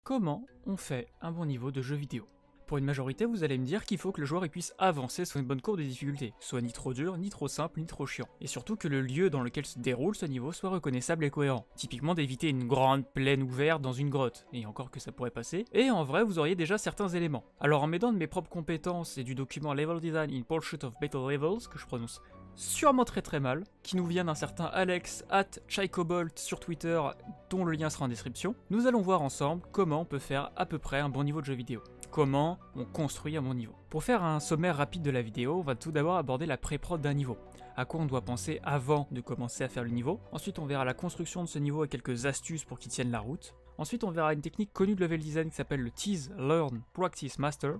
Comment on fait un bon niveau de jeu vidéo? Pour une majorité, vous allez me dire qu'il faut que le joueur puisse avancer sur une bonne courbe de difficulté, soit ni trop dur, ni trop simple, ni trop chiant. Et surtout que le lieu dans lequel se déroule ce niveau soit reconnaissable et cohérent. Typiquement d'éviter une grande plaine ouverte dans une grotte, et encore que ça pourrait passer, et en vrai vous auriez déjà certains éléments. Alors en m'aidant de mes propres compétences et du document Level Design in Pursuit of Battle Levels, que je prononce sûrement très mal, qui nous vient d'un certain Alex @Chaikobolt sur Twitter, dont le lien sera en description, nous allons voir ensemble comment on peut faire à peu près un bon niveau de jeu vidéo. Comment on construit un bon niveau. Pour faire un sommaire rapide de la vidéo, on va tout d'abord aborder la pré-prod d'un niveau. À quoi on doit penser avant de commencer à faire le niveau. Ensuite on verra la construction de ce niveau et quelques astuces pour qu'il tienne la route. Ensuite on verra une technique connue de level design qui s'appelle le Tease, Learn, Practice, Master.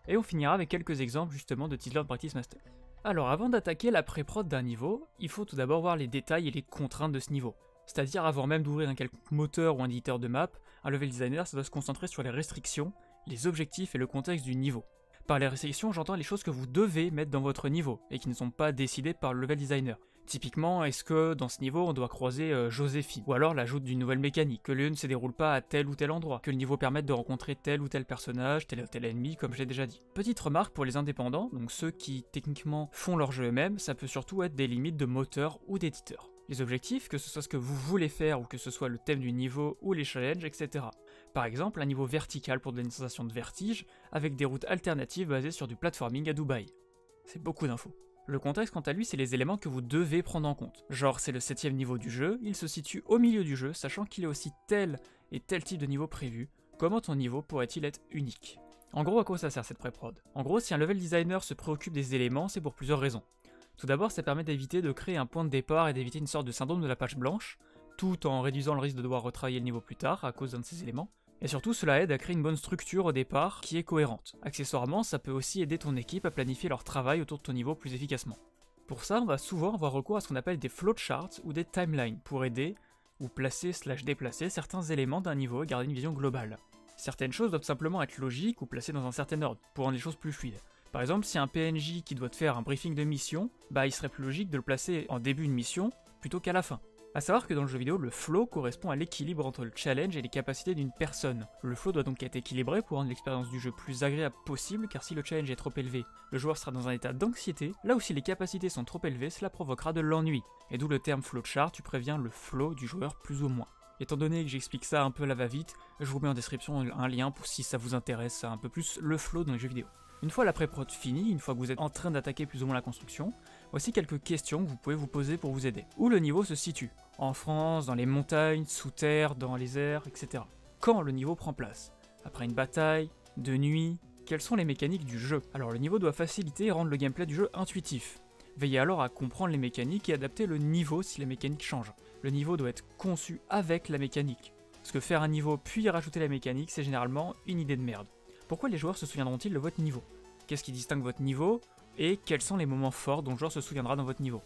Et on finira avec quelques exemples justement de Tease, Learn, Practice, Master. Alors avant d'attaquer la pré-prod d'un niveau, il faut tout d'abord voir les détails et les contraintes de ce niveau. C'est-à-dire avant même d'ouvrir un quelconque moteur ou un éditeur de map, un level designer ça doit se concentrer sur les restrictions, les objectifs et le contexte du niveau. Par les restrictions, j'entends les choses que vous devez mettre dans votre niveau, et qui ne sont pas décidées par le level designer. Typiquement, est-ce que dans ce niveau on doit croiser Joséphine, ou alors l'ajout d'une nouvelle mécanique, que le jeu ne se déroule pas à tel ou tel endroit, que le niveau permette de rencontrer tel ou tel personnage, tel ou tel ennemi, comme je l'ai déjà dit. Petite remarque pour les indépendants, donc ceux qui techniquement font leur jeu eux-mêmes, ça peut surtout être des limites de moteur ou d'éditeur. Les objectifs, que ce soit ce que vous voulez faire ou que ce soit le thème du niveau ou les challenges, etc. Par exemple, un niveau vertical pour donner une sensation de vertige, avec des routes alternatives basées sur du platforming à Dubaï. C'est beaucoup d'infos. Le contexte quant à lui, c'est les éléments que vous devez prendre en compte. Genre c'est le 7ème niveau du jeu, il se situe au milieu du jeu, sachant qu'il y a aussi tel et tel type de niveau prévu. Comment ton niveau pourrait-il être unique? En gros, à quoi ça sert cette pré-prod? En gros, si un level designer se préoccupe des éléments, c'est pour plusieurs raisons. Tout d'abord, ça permet d'éviter de créer un point de départ et d'éviter une sorte de syndrome de la page blanche, tout en réduisant le risque de devoir retravailler le niveau plus tard à cause d'un de ces éléments. Et surtout, cela aide à créer une bonne structure au départ qui est cohérente. Accessoirement, ça peut aussi aider ton équipe à planifier leur travail autour de ton niveau plus efficacement. Pour ça, on va souvent avoir recours à ce qu'on appelle des flowcharts ou des timelines pour aider ou placer/déplacer certains éléments d'un niveau et garder une vision globale. Certaines choses doivent simplement être logiques ou placées dans un certain ordre pour rendre les choses plus fluides. Par exemple, si un PNJ qui doit te faire un briefing de mission, il serait plus logique de le placer en début de mission plutôt qu'à la fin. A savoir que dans le jeu vidéo, le flow correspond à l'équilibre entre le challenge et les capacités d'une personne. Le flow doit donc être équilibré pour rendre l'expérience du jeu plus agréable possible, car si le challenge est trop élevé, le joueur sera dans un état d'anxiété, là où si les capacités sont trop élevées, cela provoquera de l'ennui. Et d'où le terme flowchart, tu préviens le flow du joueur plus ou moins. Étant donné que j'explique ça un peu à la va-vite, je vous mets en description un lien pour si ça vous intéresse un peu plus le flow dans les jeux vidéo. Une fois la pré-prod finie, une fois que vous êtes en train d'attaquer plus ou moins la construction, voici quelques questions que vous pouvez vous poser pour vous aider. Où le niveau se situe? En France, dans les montagnes, sous terre, dans les airs, etc. Quand le niveau prend place? Après une bataille? De nuit? Quelles sont les mécaniques du jeu? Alors le niveau doit faciliter et rendre le gameplay du jeu intuitif. Veillez alors à comprendre les mécaniques et adapter le niveau si les mécaniques changent. Le niveau doit être conçu avec la mécanique. Parce que faire un niveau puis rajouter la mécanique, c'est généralement une idée de merde. Pourquoi les joueurs se souviendront-ils de votre niveau? Qu'est-ce qui distingue votre niveau? Et quels sont les moments forts dont le joueur se souviendra dans votre niveau?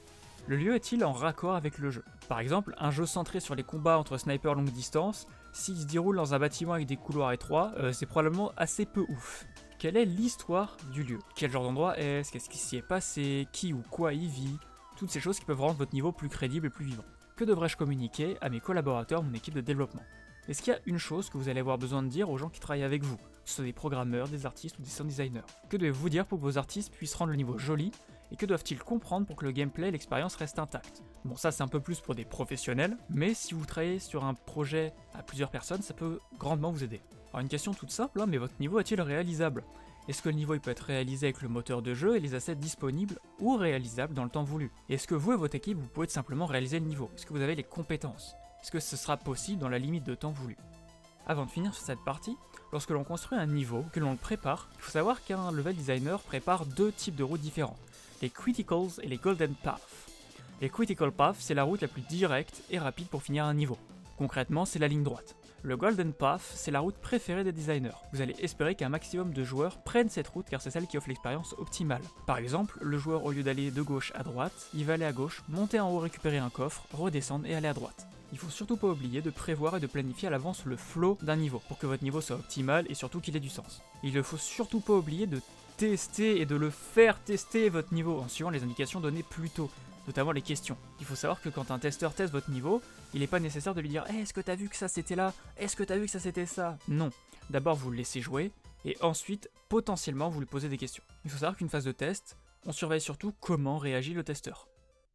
Le lieu est-il en raccord avec le jeu? Par exemple, un jeu centré sur les combats entre snipers longue distance, s'il se déroule dans un bâtiment avec des couloirs étroits, c'est probablement assez peu ouf. Quelle est l'histoire du lieu? Quel genre d'endroit est-ce? Qu'est-ce qui s'y est passé? Qui ou quoi y vit? Toutes ces choses qui peuvent rendre votre niveau plus crédible et plus vivant. Que devrais-je communiquer à mes collaborateurs, mon équipe de développement? Est-ce qu'il y a une chose que vous allez avoir besoin de dire aux gens qui travaillent avec vous, que ce soit des programmeurs, des artistes ou des sound designers? Que devez-vous dire pour que vos artistes puissent rendre le niveau joli, et que doivent-ils comprendre pour que le gameplay et l'expérience restent intacts? Bon, ça c'est un peu plus pour des professionnels, mais si vous travaillez sur un projet à plusieurs personnes, ça peut grandement vous aider. Alors une question toute simple, mais votre niveau est-il réalisable? Est-ce que le niveau il peut être réalisé avec le moteur de jeu et les assets disponibles, ou réalisable dans le temps voulu? Est-ce que vous et votre équipe, vous pouvez simplement réaliser le niveau? Est-ce que vous avez les compétences? Est-ce que ce sera possible dans la limite de temps voulu? Avant de finir sur cette partie, lorsque l'on construit un niveau, que l'on le prépare, il faut savoir qu'un level designer prépare deux types de routes différentes, les Criticals et les Golden Paths. Les Critical Paths, c'est la route la plus directe et rapide pour finir un niveau. Concrètement, c'est la ligne droite. Le Golden Path, c'est la route préférée des designers. Vous allez espérer qu'un maximum de joueurs prennent cette route car c'est celle qui offre l'expérience optimale. Par exemple, le joueur au lieu d'aller de gauche à droite, il va aller à gauche, monter en haut, récupérer un coffre, redescendre et aller à droite. Il faut surtout pas oublier de prévoir et de planifier à l'avance le flow d'un niveau, pour que votre niveau soit optimal et surtout qu'il ait du sens. Il ne faut surtout pas oublier de tester et de le faire tester votre niveau en suivant les indications données plus tôt. notamment les questions. Il faut savoir que quand un testeur teste votre niveau, il n'est pas nécessaire de lui dire est-ce que t'as vu que ça c'était là? Est-ce que t'as vu que ça c'était ça? Non. D'abord vous le laissez jouer, et ensuite, potentiellement, vous lui posez des questions. Il faut savoir qu'une phase de test, on surveille surtout comment réagit le testeur.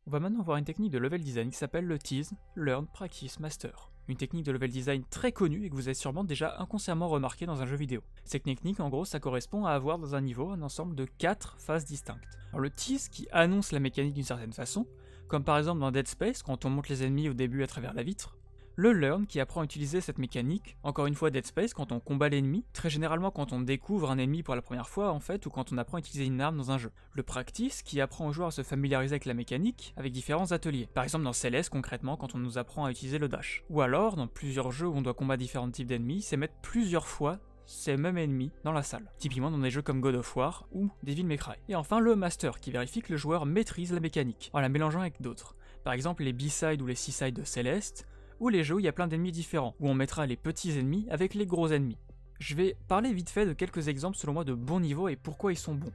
On va maintenant voir une technique de level design qui s'appelle le Tease, Learn, Practice, Master. Une technique de level design très connue et que vous avez sûrement déjà inconsciemment remarqué dans un jeu vidéo. Cette technique, en gros, ça correspond à avoir dans un niveau un ensemble de 4 phases distinctes. Alors le Tease qui annonce la mécanique d'une certaine façon, comme par exemple dans Dead Space quand on monte les ennemis au début à travers la vitre. Le Learn qui apprend à utiliser cette mécanique, encore une fois Dead Space quand on combat l'ennemi, très généralement quand on découvre un ennemi pour la première fois en fait, ou quand on apprend à utiliser une arme dans un jeu. Le Practice qui apprend aux joueurs à se familiariser avec la mécanique, avec différents ateliers. Par exemple dans Celeste concrètement quand on nous apprend à utiliser le dash. Ou alors dans plusieurs jeux où on doit combattre différents types d'ennemis, c'est mettre plusieurs fois ces mêmes ennemis dans la salle. Typiquement dans des jeux comme God of War ou Devil May Cry. Et enfin le Master qui vérifie que le joueur maîtrise la mécanique, en la mélangeant avec d'autres. Par exemple les B-sides ou les C-sides de Celeste, ou les jeux où il y a plein d'ennemis différents, où on mettra les petits ennemis avec les gros ennemis. Je vais parler vite fait de quelques exemples selon moi de bons niveaux et pourquoi ils sont bons.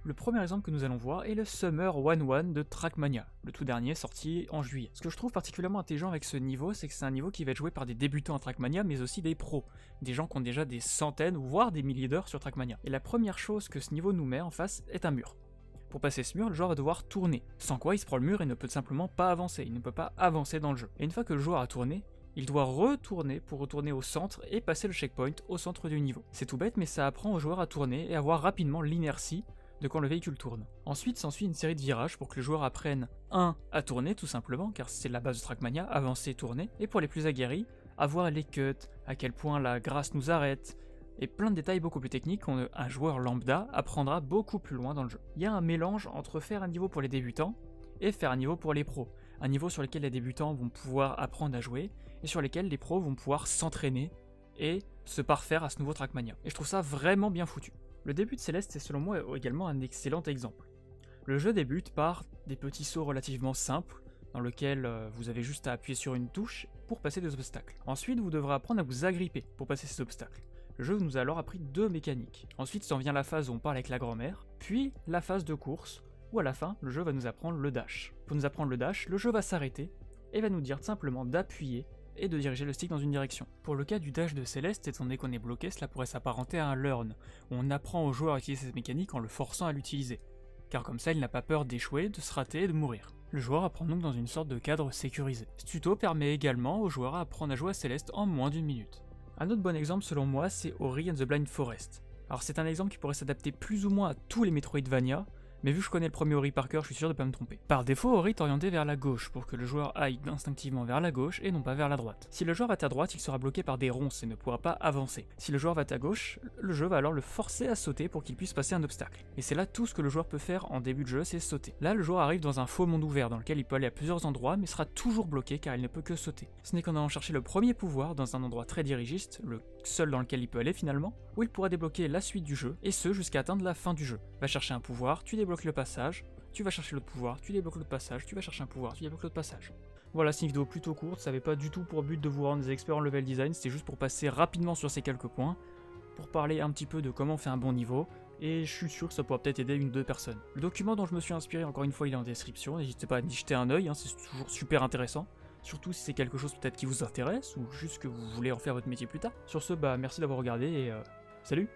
Le premier exemple que nous allons voir est le Summer 1-1 de Trackmania, le tout dernier sorti en juillet. Ce que je trouve particulièrement intelligent avec ce niveau, c'est que c'est un niveau qui va être joué par des débutants à Trackmania, mais aussi des pros, des gens qui ont déjà des centaines, voire des milliers d'heures sur Trackmania. Et la première chose que ce niveau nous met en face est un mur. Pour passer ce mur, le joueur va devoir tourner, sans quoi il se prend le mur et ne peut simplement pas avancer, il ne peut pas avancer dans le jeu. Et une fois que le joueur a tourné, il doit retourner pour retourner au centre et passer le checkpoint au centre du niveau. C'est tout bête mais ça apprend au joueur à tourner et à voir rapidement l'inertie de quand le véhicule tourne. Ensuite s'ensuit une série de virages pour que le joueur apprenne 1. À tourner tout simplement, car c'est la base de Trackmania, avancer, tourner, et pour les plus aguerris, à voir les cuts, à quel point la grâce nous arrête, et plein de détails beaucoup plus techniques qu'un joueur lambda apprendra beaucoup plus loin dans le jeu. Il y a un mélange entre faire un niveau pour les débutants et faire un niveau pour les pros. Un niveau sur lequel les débutants vont pouvoir apprendre à jouer et sur lequel les pros vont pouvoir s'entraîner et se parfaire à ce nouveau Trackmania. Et je trouve ça vraiment bien foutu. Le début de Celeste est selon moi également un excellent exemple. Le jeu débute par des petits sauts relativement simples dans lesquels vous avez juste à appuyer sur une touche pour passer des obstacles. Ensuite, vous devrez apprendre à vous agripper pour passer ces obstacles. Le jeu nous a alors appris 2 mécaniques. Ensuite s'en vient la phase où on parle avec la grand-mère, puis la phase de course, où à la fin, le jeu va nous apprendre le dash. Pour nous apprendre le dash, le jeu va s'arrêter et va nous dire simplement d'appuyer et de diriger le stick dans une direction. Pour le cas du dash de Celeste, étant donné qu'on est bloqué, cela pourrait s'apparenter à un learn, où on apprend au joueur à utiliser cette mécanique en le forçant à l'utiliser, car comme ça il n'a pas peur d'échouer, de se rater et de mourir. Le joueur apprend donc dans une sorte de cadre sécurisé. Ce tuto permet également au joueur à apprendre à jouer à Celeste en moins d'1 minute. Un autre bon exemple selon moi, c'est Ori and the Blind Forest. Alors c'est un exemple qui pourrait s'adapter plus ou moins à tous les Metroidvania, mais vu que je connais le premier Ori par cœur, je suis sûr de pas me tromper. Par défaut, Ori est orienté vers la gauche, pour que le joueur aille instinctivement vers la gauche et non pas vers la droite. Si le joueur va à droite, il sera bloqué par des ronces et ne pourra pas avancer. Si le joueur va à gauche, le jeu va alors le forcer à sauter pour qu'il puisse passer un obstacle. Et c'est là tout ce que le joueur peut faire en début de jeu, c'est sauter. Là, le joueur arrive dans un faux monde ouvert dans lequel il peut aller à plusieurs endroits, mais sera toujours bloqué car il ne peut que sauter. Ce n'est qu'en allant chercher le premier pouvoir dans un endroit très dirigiste, le seul dans lequel il peut aller finalement, où il pourra débloquer la suite du jeu, et ce jusqu'à atteindre la fin du jeu. Va chercher un pouvoir, tu débloques le passage, tu vas chercher l'autre pouvoir, tu débloques l'autre passage, tu vas chercher un pouvoir, tu débloques l'autre passage. Voilà, c'est une vidéo plutôt courte, ça n'avait pas du tout pour but de vous rendre des experts en level design, c'était juste pour passer rapidement sur ces quelques points, pour parler un petit peu de comment on fait un bon niveau, et je suis sûr que ça pourra peut-être aider une ou deux personnes. Le document dont je me suis inspiré, encore une fois, il est en description, n'hésitez pas à y jeter un œil, c'est toujours super intéressant. Surtout si c'est quelque chose peut-être qui vous intéresse, ou juste que vous voulez en faire votre métier plus tard. Sur ce, merci d'avoir regardé, et salut!